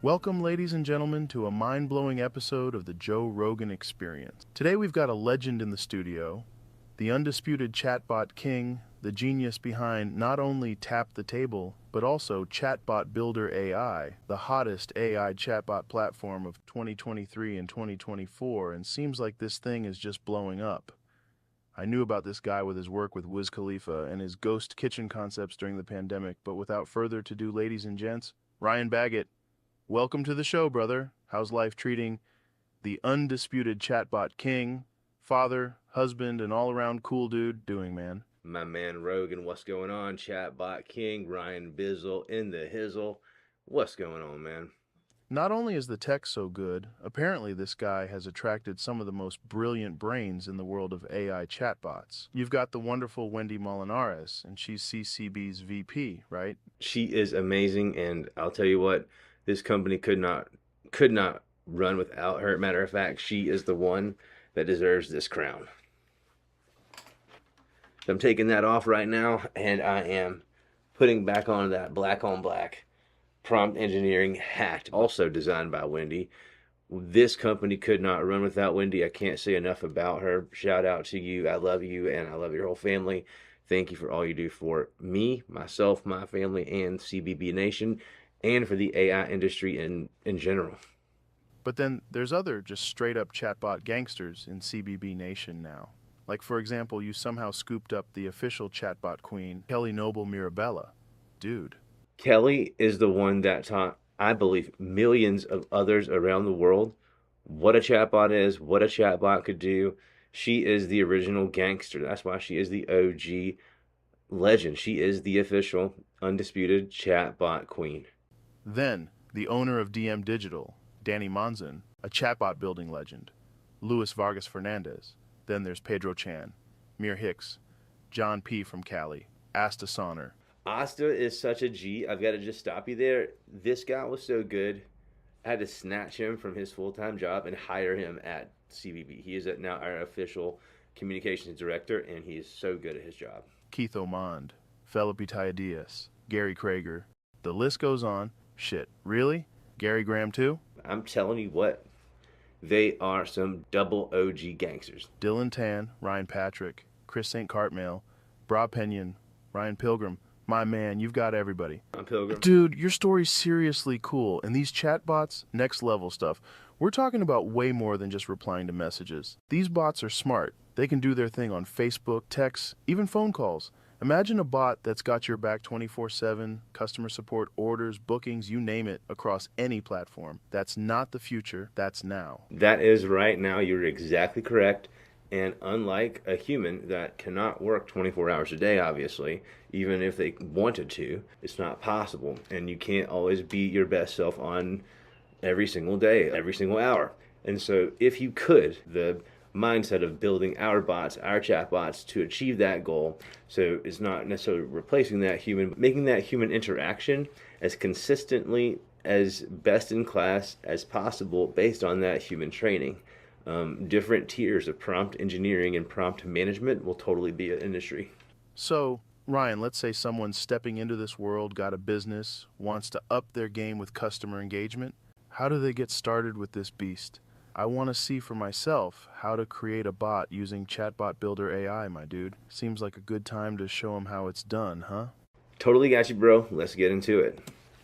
Welcome, ladies and gentlemen, to a mind-blowing episode of the Joe Rogan Experience. Today we've got a legend in the studio, the undisputed chatbot king, the genius behind not only Tap the Table, but also Chatbot Builder AI, the hottest AI chatbot platform of 2023 and 2024, and seems like this thing is just blowing up. I knew about this guy with his work with Wiz Khalifa and his ghost kitchen concepts during the pandemic, but without further ado, ladies and gents, Ryan Baggott. Welcome to the show, brother. How's life treating the undisputed chatbot king, father, husband, and all-around cool dude doing, man? My man Rogan, what's going on? Chatbot King, Ryan Bizzle in the hizzle. What's going on, man? Not only is the tech so good, apparently this guy has attracted some of the most brilliant brains in the world of AI chatbots. You've got the wonderful Wendy Molinares, and she's CCB's VP, right? She is amazing, and I'll tell you what, this company could not run without her. Matter of fact, she is the one that deserves this crown. So I'm taking that off right now, and I am putting back on that black on black prompt engineering hat, also designed by Wendy. This company could not run without Wendy. I can't say enough about her. Shout out to you. I love you, and I love your whole family. Thank you for all you do for me, myself, my family, and CBB Nation, and for the AI industry in general. But then there's other just straight-up chatbot gangsters in CBB Nation now. Like, for example, you somehow scooped up the official chatbot queen, Kelly Noble Mirabella. Dude. Kelly is the one that taught, I believe, millions of others around the world what a chatbot is, what a chatbot could do. She is the original gangster. That's why she is the OG legend. She is the official, undisputed chatbot queen. Then, the owner of DM Digital, Danny Monzon, a chatbot building legend. Luis Vargas Fernandez. Then there's Pedro Chan, Mir Hicks, John P. from Cali, Asta Sonner. Asta is such a G. I've got to just stop you there. This guy was so good. I had to snatch him from his full-time job and hire him at CBB. He is now our official communications director, and he is so good at his job. Keith Omand, Felipe Diaz, Gary Krager. The list goes on. Shit, really? Gary Graham too? I'm telling you what, they are some double OG gangsters. Dylan Tan, Ryan Patrick, Chris St. Cartmail, Bra Penyon, Ryan Pilgrim. My man, you've got everybody. I'm Pilgrim. Dude, your story's seriously cool. And these chatbots, next level stuff. We're talking about way more than just replying to messages. These bots are smart. They can do their thing on Facebook, texts, even phone calls. Imagine a bot that's got your back 24/7, customer support, orders, bookings, you name it, across any platform. That's not the future, that's now. That is right now. You're exactly correct. And unlike a human that cannot work 24 hours a day, obviously, even if they wanted to, it's not possible. And you can't always be your best self on every single day, every single hour. And so if you could, the mindset of building our bots, our chatbots to achieve that goal, so it's not necessarily replacing that human, but making that human interaction as consistently as best in class as possible based on that human training. Different tiers of prompt engineering and prompt management will totally be an industry. So, Ryan, let's say someone's stepping into this world, got a business, wants to up their game with customer engagement. How do they get started with this beast? I want to see for myself how to create a bot using Chatbot Builder AI, my dude. Seems like a good time to show them how it's done, huh? Totally got you, bro. Let's get into it.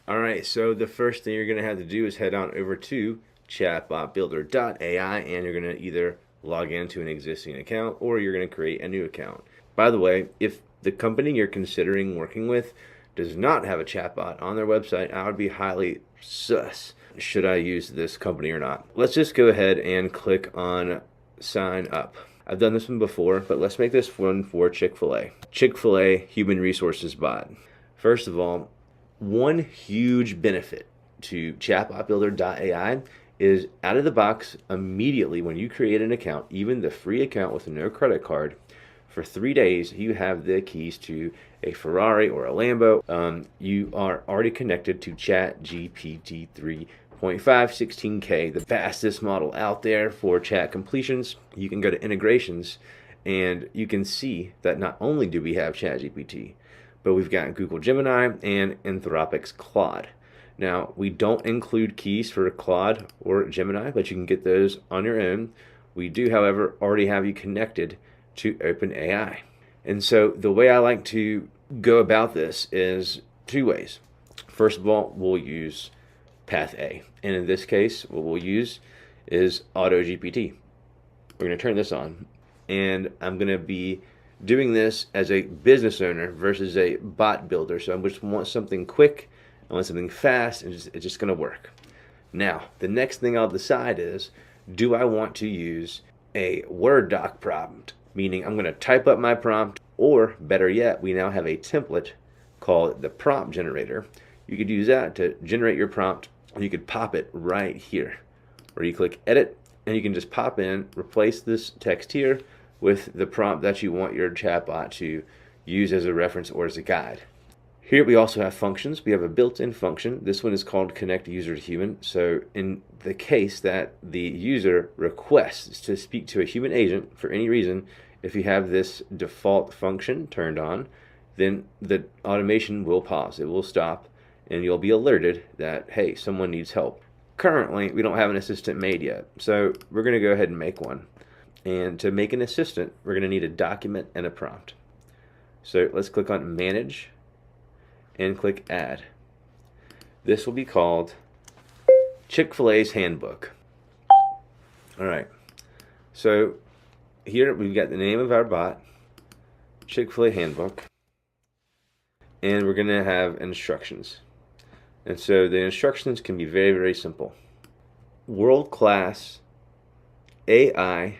All right, so the first thing you're going to have to do is head on over to chatbotbuilder.ai, and you're going to either log into an existing account or you're going to create a new account. By the way, if the company you're considering working with does not have a chatbot on their website, I would be highly sus. Should I use this company or not? Let's just go ahead and click on sign up. I've done this one before, but let's make this one for Chick-fil-A. Chick-fil-A Human Resources Bot. First of all, one huge benefit to chatbotbuilder.ai is out of the box immediately when you create an account, even the free account with no credit card, for 3 days you have the keys to a Ferrari or a Lambo. You are already connected to ChatGPT 3.5 16K, the fastest model out there for chat completions. You can go to integrations and you can see that not only do we have ChatGPT, but we've got Google Gemini and Anthropic's Claude. Now, we don't include keys for Claude or Gemini, but you can get those on your own. We do, however, already have you connected to OpenAI. And so the way I like to go about this is two ways. First of all, we'll use path A. And in this case, what we'll use is AutoGPT. We're going to turn this on. And I'm going to be doing this as a business owner versus a bot builder. So I just want something quick. I want something fast, and it's just going to work. Now, the next thing I'll decide is, do I want to use a Word doc prompt? Meaning I'm going to type up my prompt, or better yet, we now have a template called the prompt generator. You could use that to generate your prompt, and you could pop it right here, where you click edit, and you can just pop in, replace this text here with the prompt that you want your chatbot to use as a reference or as a guide. Here we also have functions. We have a built-in function. This one is called connect user to human. So in the case that the user requests to speak to a human agent for any reason, if you have this default function turned on, then the automation will pause. It will stop, and you'll be alerted that, hey, someone needs help. Currently, we don't have an assistant made yet, so we're going to go ahead and make one. And to make an assistant, we're going to need a document and a prompt. So let's click on Manage and click Add. This will be called Chick-fil-A's Handbook. All right, so here we've got the name of our bot, Chick-fil-A Handbook, and we're going to have instructions. And so the instructions can be very, very simple. World-class AI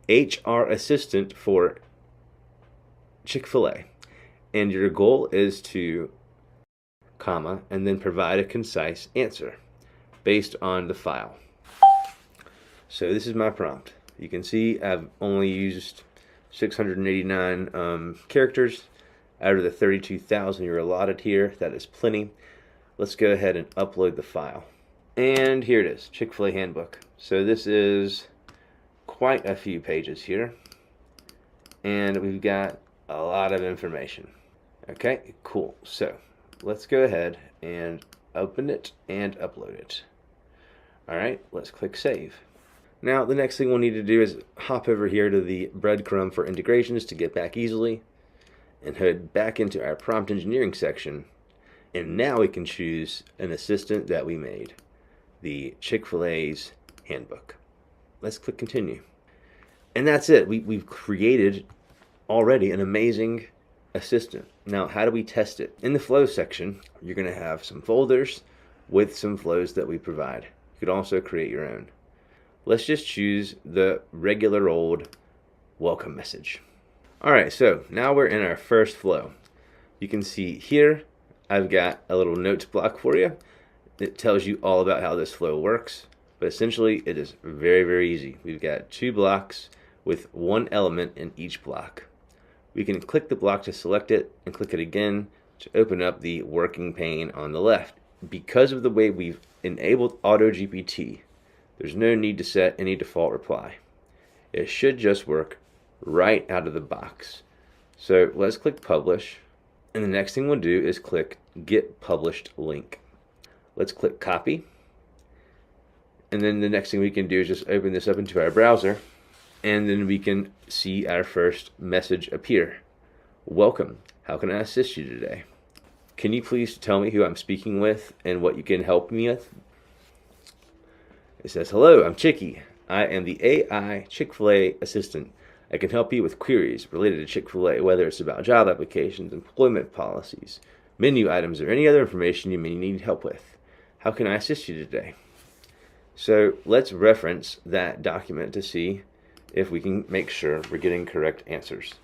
HR assistant for Chick-fil-A. And your goal is to, comma, and then provide a concise answer based on the file. So this is my prompt. You can see I've only used 689 characters out of the 32,000 you're allotted here. That is plenty. Let's go ahead and upload the file. And here it is, Chick-fil-A Handbook. So this is quite a few pages here. And we've got a lot of information. Okay, cool. So let's go ahead and open it and upload it. All right, let's click Save. Now, the next thing we'll need to do is hop over here to the breadcrumb for integrations to get back easily and head back into our prompt engineering section. And now we can choose an assistant that we made, the Chick-fil-A's Handbook. Let's click Continue. And that's it. We've created already an amazing assistant. Now, how do we test it? In the flow section, you're going to have some folders with some flows that we provide. You could also create your own. Let's just choose the regular old welcome message. All right, so now we're in our first flow. You can see here, I've got a little notes block for you. It tells you all about how this flow works, but essentially it is very, very easy. We've got 2 blocks with 1 element in each block. We can click the block to select it and click it again to open up the working pane on the left. Because of the way we've enabled AutoGPT, there's no need to set any default reply. It should just work right out of the box. So let's click Publish, and the next thing we'll do is click Get Published Link. Let's click Copy, and then the next thing we can do is just open this up into our browser, and then we can see our first message appear. Welcome. How can I assist you today? Can you please tell me who I'm speaking with and what you can help me with? It says, hello, I'm Chicky. I am the AI Chick-fil-A assistant. I can help you with queries related to Chick-fil-A, whether it's about job applications, employment policies, menu items, or any other information you may need help with. How can I assist you today? So let's reference that document to see if we can make sure we're getting correct answers.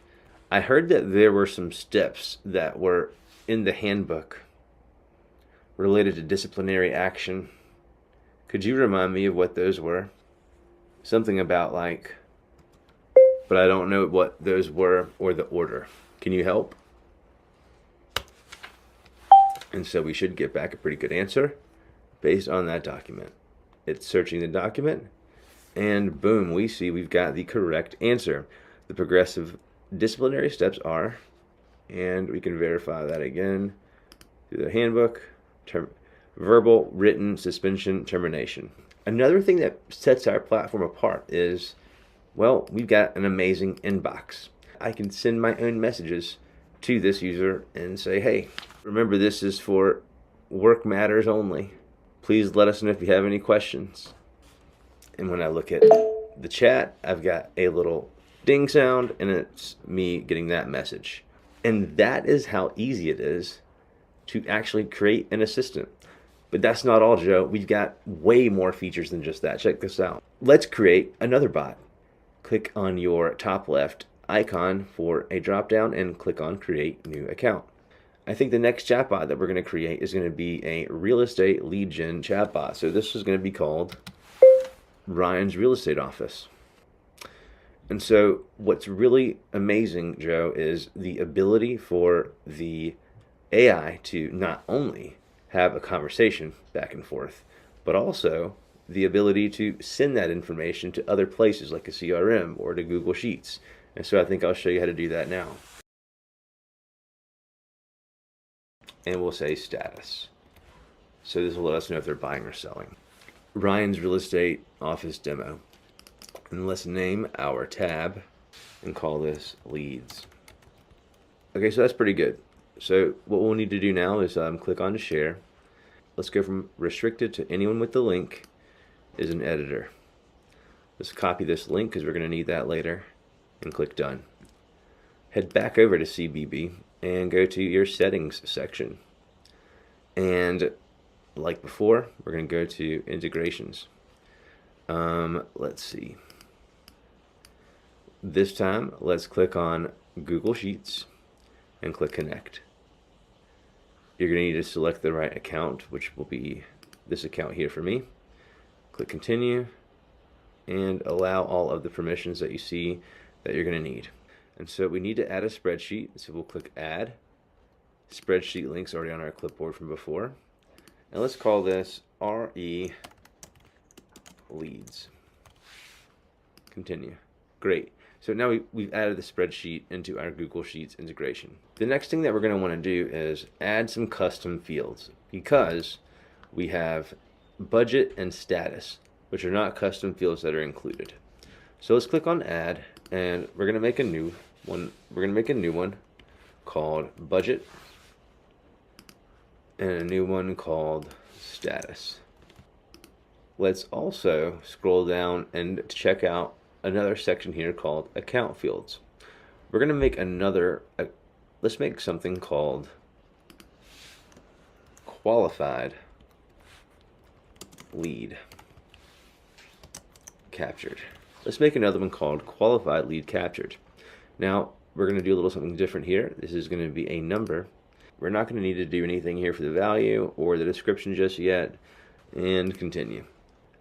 I heard that there were some steps that were in the handbook related to disciplinary action. Could you remind me of what those were? Something about like, but I don't know what those were or the order. Can you help? And so we should get back a pretty good answer based on that document. It's searching the document, and boom, we see we've got the correct answer. The progressive disciplinary steps are, and we can verify that again through the handbook, verbal, written, suspension, termination. Another thing that sets our platform apart is, well, we've got an amazing inbox. I can send my own messages to this user and say, hey, remember this is for work matters only. Please let us know if you have any questions. And when I look at the chat, I've got a little ding sound, and it's me getting that message. And that is how easy it is to actually create an assistant. But that's not all, Joe. We've got way more features than just that. Check this out. Let's create another bot. Click on your top left icon for a drop-down and click on Create New Account. I think the next chatbot that we're going to create is going to be a real estate lead gen chatbot. So this is going to be called Ryan's Real Estate Office. And so what's really amazing, Joe, is the ability for the AI to not only have a conversation back and forth, but also the ability to send that information to other places like a CRM or to Google Sheets. And so I think I'll show you how to do that now. And we'll say status. So this will let us know if they're buying or selling. Ryan's Real Estate Office Demo. And let's name our tab and call this leads. Okay, so that's pretty good. So what we'll need to do now is click on to share. Let's go from restricted to anyone with the link is an editor. Let's copy this link because we're going to need that later and click done. Head back over to CBB and go to your settings section. And like before, we're going to go to integrations. Let's see. This time, let's click on Google Sheets and click connect. You're going to need to select the right account, which will be this account here for me. Click continue and allow all of the permissions that you see that you're going to need. And so we need to add a spreadsheet, so we'll click add. Spreadsheet link's already on our clipboard from before. And let's call this RE leads. Continue. Great. So now we've added the spreadsheet into our Google Sheets integration. The next thing that we're going to want to do is add some custom fields, because we have budget and status, which are not custom fields that are included. So let's click on add, and we're going to make a new one. We're going to make a new one called budget and a new one called status. Let's also scroll down and check out another section here called account fields. We're going to make let's make something called qualified lead captured. Let's make another one called qualified lead captured. Now we're going to do a little something different here. This is going to be a number. We're not going to need to do anything here for the value or the description just yet, and continue.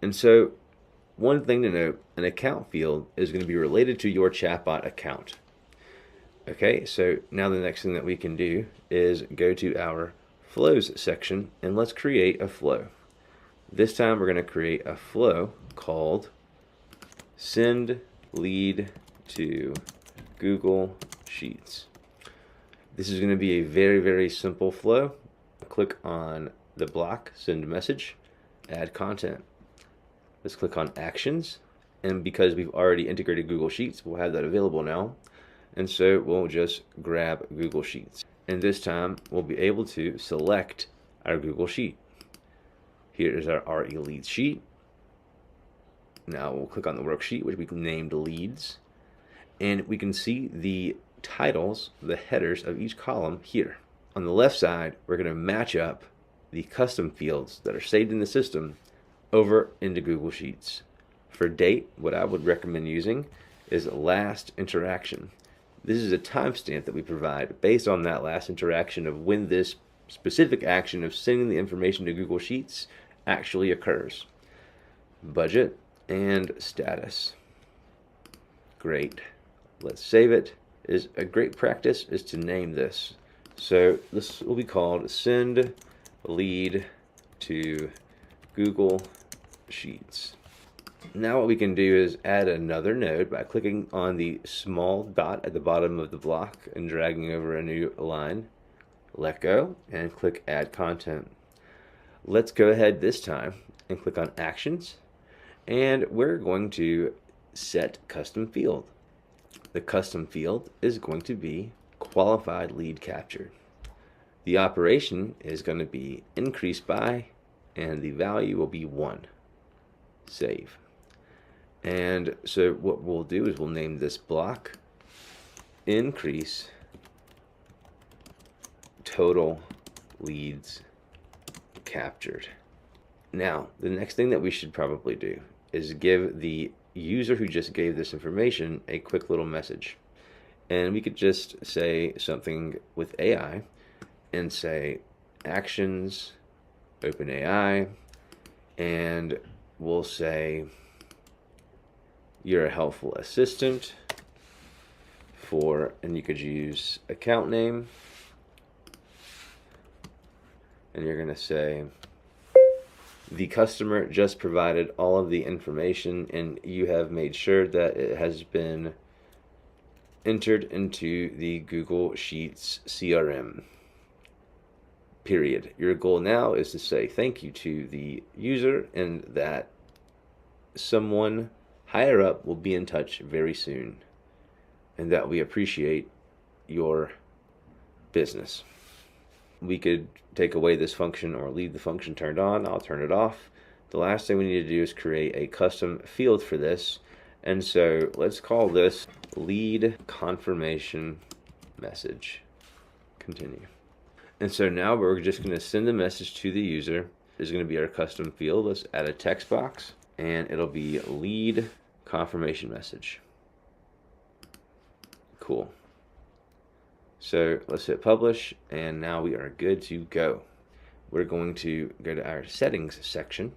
And so one thing to note, an account field is going to be related to your chatbot account. Okay, so now the next thing that we can do is go to our flows section and let's create a flow. This time we're going to create a flow called send lead to Google Sheets. This is going to be a very, very simple flow. Click on the block, send message, add content. Let's click on actions, and because we've already integrated Google Sheets, we'll have that available now. And so we'll just grab Google Sheets. And this time we'll be able to select our Google Sheet. Here is our RE leads sheet. Now we'll click on the worksheet, which we named leads. And we can see the titles, the headers of each column here. On the left side, we're going to match up the custom fields that are saved in the system over into Google Sheets. For date, what I would recommend using is last interaction. This is a timestamp that we provide based on that last interaction of when this specific action of sending the information to Google Sheets actually occurs. Budget and status. Great. Let's save it. Is a great practice is to name this. So this will be called send lead to Google Sheets. Now what we can do is add another node by clicking on the small dot at the bottom of the block and dragging over a new line. Let go and click add content. Let's go ahead this time and click on Actions, and we're going to set custom field. The custom field is going to be qualified lead captured. The operation is going to be increased by, and the value will be 1. Save. And so what we'll do is we'll name this block increase total leads captured. Now, the next thing that we should probably do is give the user who just gave this information a quick little message. And we could just say something with AI and say actions, OpenAI, and we'll say you're a helpful assistant for, and you could use account name, and you're going to say the customer just provided all of the information and you have made sure that it has been entered into the Google Sheets CRM. Period. Your goal now is to say thank you to the user and that someone higher up will be in touch very soon and that we appreciate your business. We could take away this function or leave the function turned on. I'll turn it off. The last thing we need to do is create a custom field for this. And so let's call this lead confirmation message. Continue. And so now we're just going to send the message to the user. This is going to be our custom field. Let's add a text box and it'll be lead confirmation message. Cool. So let's hit publish, and now we are good to go. We're going to go to our settings section.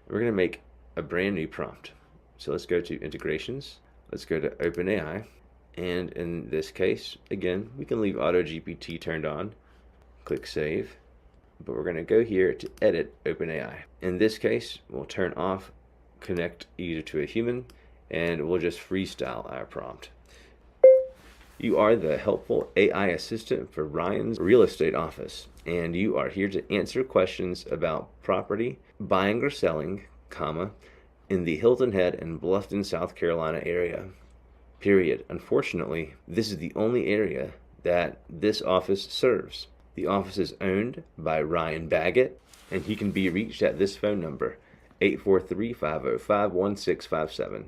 We're going to make a brand new prompt. So let's go to integrations. Let's go to OpenAI. And in this case, again, we can leave AutoGPT turned on. Click save. But we're going to go here to edit OpenAI. In this case, we'll turn off connect user to a human, and we'll just freestyle our prompt. You are the helpful AI assistant for Ryan's real estate office, and you are here to answer questions about property, buying or selling, in the Hilton Head and Bluffton, South Carolina area. Period. Unfortunately, this is the only area that this office serves. The office is owned by Ryan Baggott, and he can be reached at this phone number, 843-505-1657.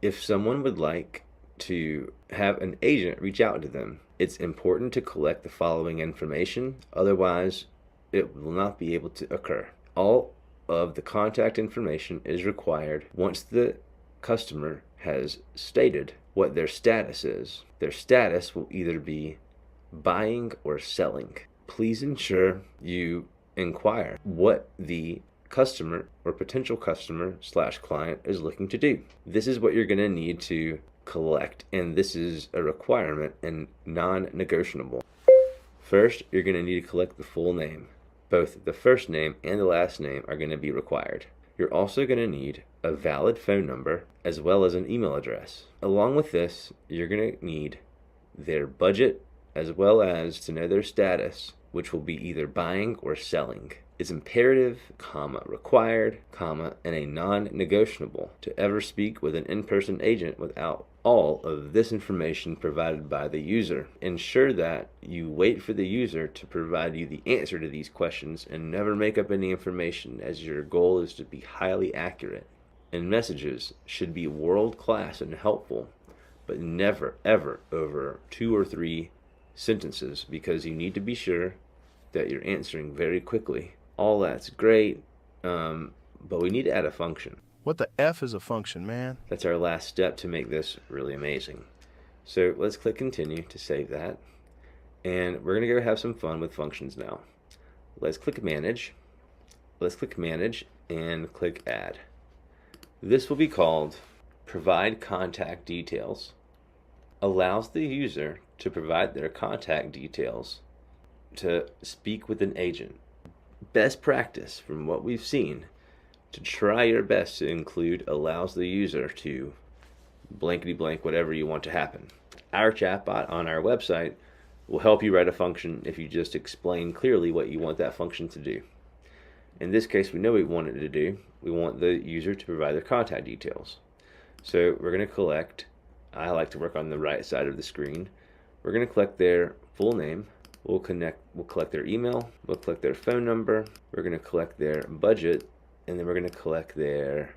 If someone would like to have an agent reach out to them, it's important to collect the following information, otherwise it will not be able to occur. All of the contact information is required once the customer has stated what their status is. Their status will either be buying or selling. Please ensure you inquire what the customer or potential customer / client is looking to do. This is what you're going to need to collect, and this is a requirement and non-negotiable. First, you're going to need to collect the full name. Both the first name and the last name are going to be required. You're also going to need a valid phone number as well as an email address. Along with this, you're going to need their budget as well as to know their status, which will be either buying or selling. It's imperative, required, and a non-negotiable to ever speak with an in-person agent without all of this information provided by the user. Ensure that you wait for the user to provide you the answer to these questions and never make up any information, as your goal is to be highly accurate. And messages should be world-class and helpful, but never, ever over 2 or 3 sentences, because you need to be sure that you're answering very quickly. All that's great, but we need to add a function. What the F is a function, man? That's our last step to make this really amazing. So let's click continue to save that. And we're going to go have some fun with functions now. Let's click manage. Let's click manage and click add. This will be called provide contact details. Allows the user to provide their contact details to speak with an agent. Best practice from what we've seen, to try your best to include allows the user to blankety blank whatever you want to happen. Our chatbot on our website will help you write a function if you just explain clearly what you want that function to do. In this case, we know what we want it to do. We want the user to provide their contact details. So we're going to collect, I like to work on the right side of the screen. We're going to collect their full name. We'll collect their email. We'll collect their phone number. We're going to collect their budget. And then we're going to collect their,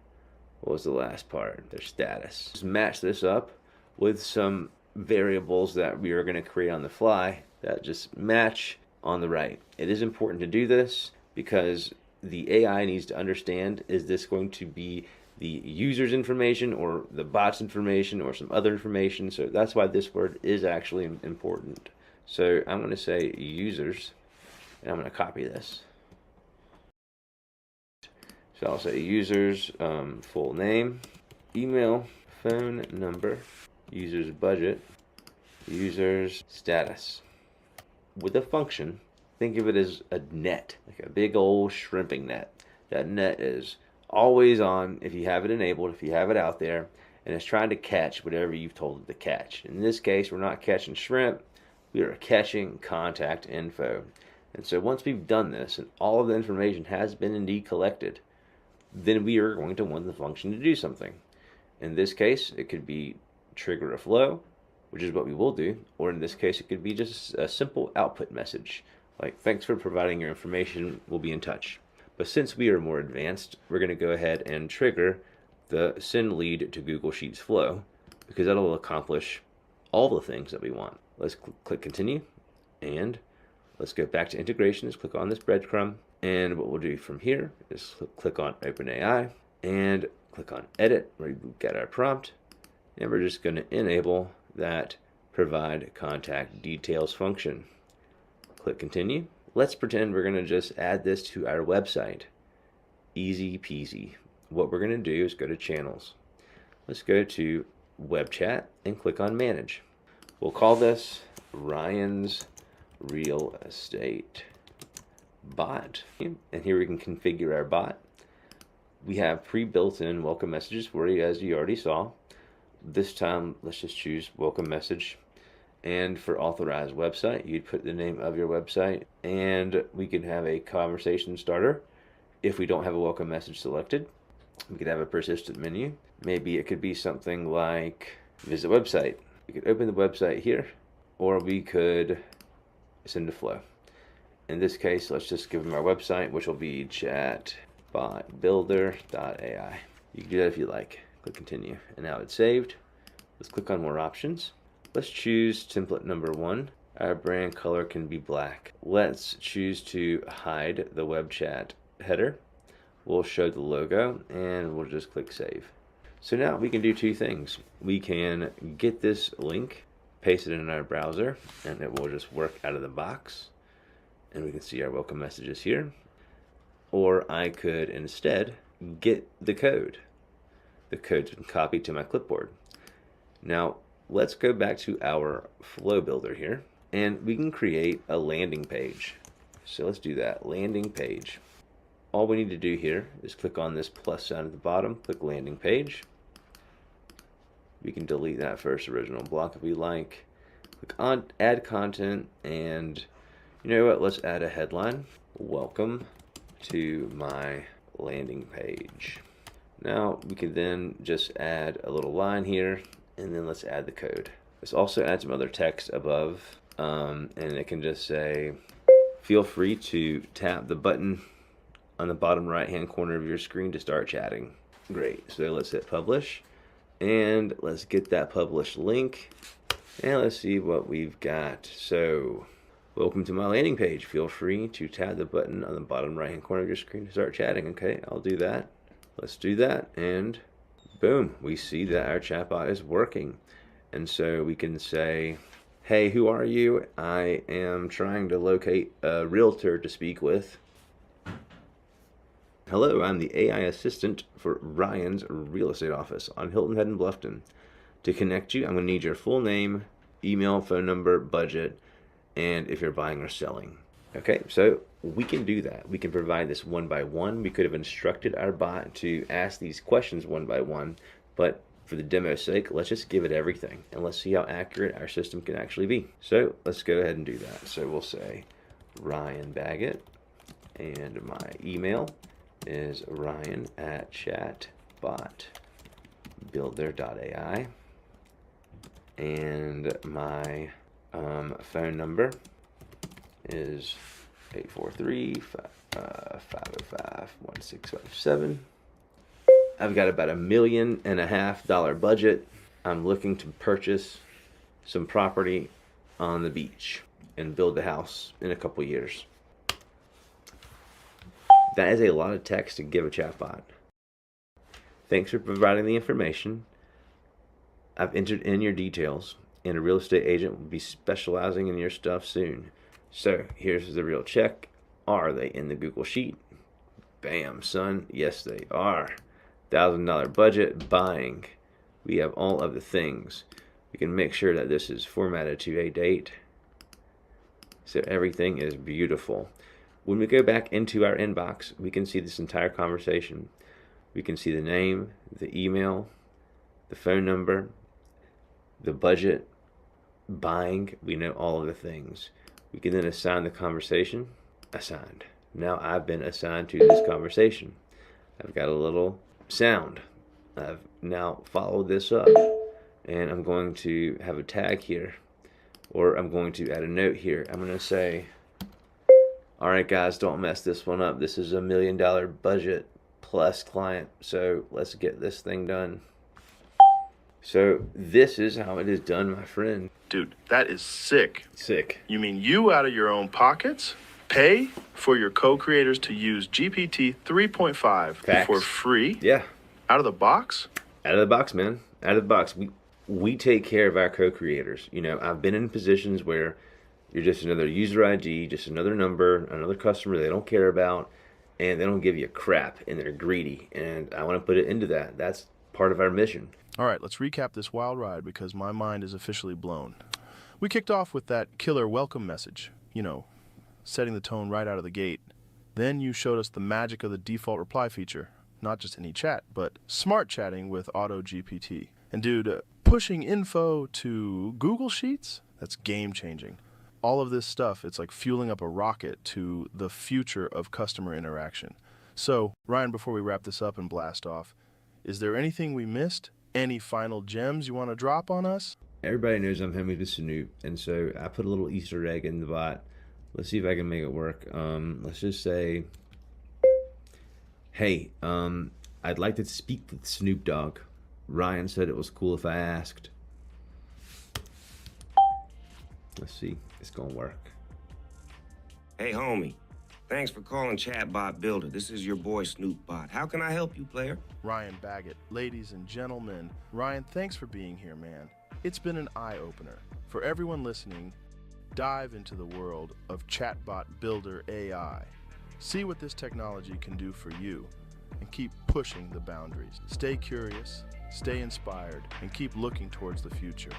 what was the last part? Their status. Just match this up with some variables that we are going to create on the fly that just match on the right. It is important to do this because the AI needs to understand, is this going to be the user's information or the bot's information or some other information? So that's why this word is actually important. So I'm going to say users, and I'm going to copy this. So I'll say users, full name, email, phone number, user's budget, user's status. With a function, think of it as a net, like a big old shrimping net. That net is always on if you have it enabled, if you have it out there, and it's trying to catch whatever you've told it to catch. In this case, we're not catching shrimp, we are catching contact info. And so once we've done this and all of the information has been indeed collected, then we are going to want the function to do something. In this case, it could be trigger a flow, which is what we will do, or in this case, it could be just a simple output message, like thanks for providing your information, we'll be in touch. But since we are more advanced, we're going to go ahead and trigger the send lead to Google Sheets flow, because that'll accomplish all the things that we want. Let's click continue, and let's go back to integrations, click on this breadcrumb, and what we'll do from here is click on OpenAI and click on edit where we get our prompt, and we're just going to enable that provide contact details function. Click continue. Let's pretend we're going to just add this to our website. Easy peasy. What we're going to do is go to channels. Let's go to web chat and click on manage. We'll call this Ryan's Real Estate Bot. And here we can configure our bot. We have pre-built in welcome messages for you, as you already saw. This time, let's just choose welcome message. And for authorized website, you'd put the name of your website, and we could have a conversation starter. If we don't have a welcome message selected, we could have a persistent menu. Maybe it could be something like visit website. We could open the website here, or we could send a flow. In this case, let's just give them our website, which will be chatbotbuilder.ai. You can do that if you like. Click continue, and now it's saved. Let's click on more options. Let's choose template number 1. Our brand color can be black. Let's choose to hide the web chat header. We'll show the logo, and we'll just click save. So now we can do two things. We can get this link, paste it in our browser, and it will just work out of the box. And we can see our welcome messages here. Or I could instead get the code. The code's been copied to my clipboard. Now, let's go back to our flow builder here, and we can create a landing page. So let's do that, landing page. All we need to do here is click on this plus sign at the bottom, click landing page. We can delete that first original block if we like. Click on add content, and you know what, let's add a headline. Welcome to my landing page. Now we can then just add a little line here, and then let's add the code. Let's also add some other text above, and it can just say, feel free to tap the button on the bottom right hand corner of your screen to start chatting. Great, so let's hit publish, and let's get that published link, and let's see what we've got. So, welcome to my landing page. Feel free to tap the button on the bottom right hand corner of your screen to start chatting. Okay, I'll do that. Let's do that, and boom, we see that our chatbot is working. And so we can say, hey, who are you? I am trying to locate a realtor to speak with. Hello, I'm the AI assistant for Ryan's real estate office on Hilton Head in Bluffton. To connect you, I'm going to need your full name, email, phone number, budget, and if you're buying or selling. Okay, so we can do that. We can provide this one by one. We could have instructed our bot to ask these questions one by one, but for the demo's sake, let's just give it everything, and let's see how accurate our system can actually be. So let's go ahead and do that. So we'll say Ryan Baggott, And my email is ryan@chatbotbuilder.ai. And my phone number is 843-505-1657. I've got about $1.5 million budget. I'm looking to purchase some property on the beach and build a house in a couple years. That is a lot of text to give a chatbot. Thanks for providing the information. I've entered in your details, and a real estate agent will be specializing in your stuff soon. So here's the real check. Are they in the Google Sheet? Bam, son. Yes, they are. $1,000 budget, buying. We have all of the things. We can make sure that this is formatted to a date. So everything is beautiful. When we go back into our inbox, we can see this entire conversation. We can see the name, the email, the phone number, the budget, buying. We know all of the things. We can then assign the conversation. Assigned. Now I've been assigned to this conversation. I've got a little sound. I've now followed this up, and I'm going to have a tag here, or I'm going to add a note here. I'm going to say, all right guys, don't mess this one up. This is $1 million budget plus client, so let's get this thing done. So this is how it is done, my friend. Dude, that is sick. Sick. You mean you, out of your own pockets, pay for your co-creators to use GPT 3.5 for free? Yeah. Out of the box? Out of the box, man. Out of the box. We take care of our co-creators. You know, I've been in positions where you're just another user ID, just another number, another customer they don't care about, and they don't give you crap, and they're greedy. And I want to put it into that. That's part of our mission. All right, let's recap this wild ride because my mind is officially blown. We kicked off with that killer welcome message, you know, setting the tone right out of the gate. Then you showed us the magic of the default reply feature. Not just any chat, but smart chatting with Auto GPT. And dude, pushing info to Google Sheets, that's game changing. All of this stuff, it's like fueling up a rocket to the future of customer interaction. So, Ryan, before we wrap this up and blast off, is there anything we missed? Any final gems you want to drop on us? Everybody knows I'm Hemi the Snoop, and so I put a little Easter egg in the bot. Let's see if I can make it work. Let's just say, hey, I'd like to speak with Snoop Dogg. Ryan said it was cool if I asked. Let's see, it's gonna work. Hey, homie. Thanks for calling Chatbot Builder. This is your boy Snoop Bot. How can I help you, player? Ryan Baggott, ladies and gentlemen. Ryan, thanks for being here, man. It's been an eye-opener. For everyone listening, dive into the world of Chatbot Builder AI. See what this technology can do for you, and keep pushing the boundaries. Stay curious, stay inspired, and keep looking towards the future.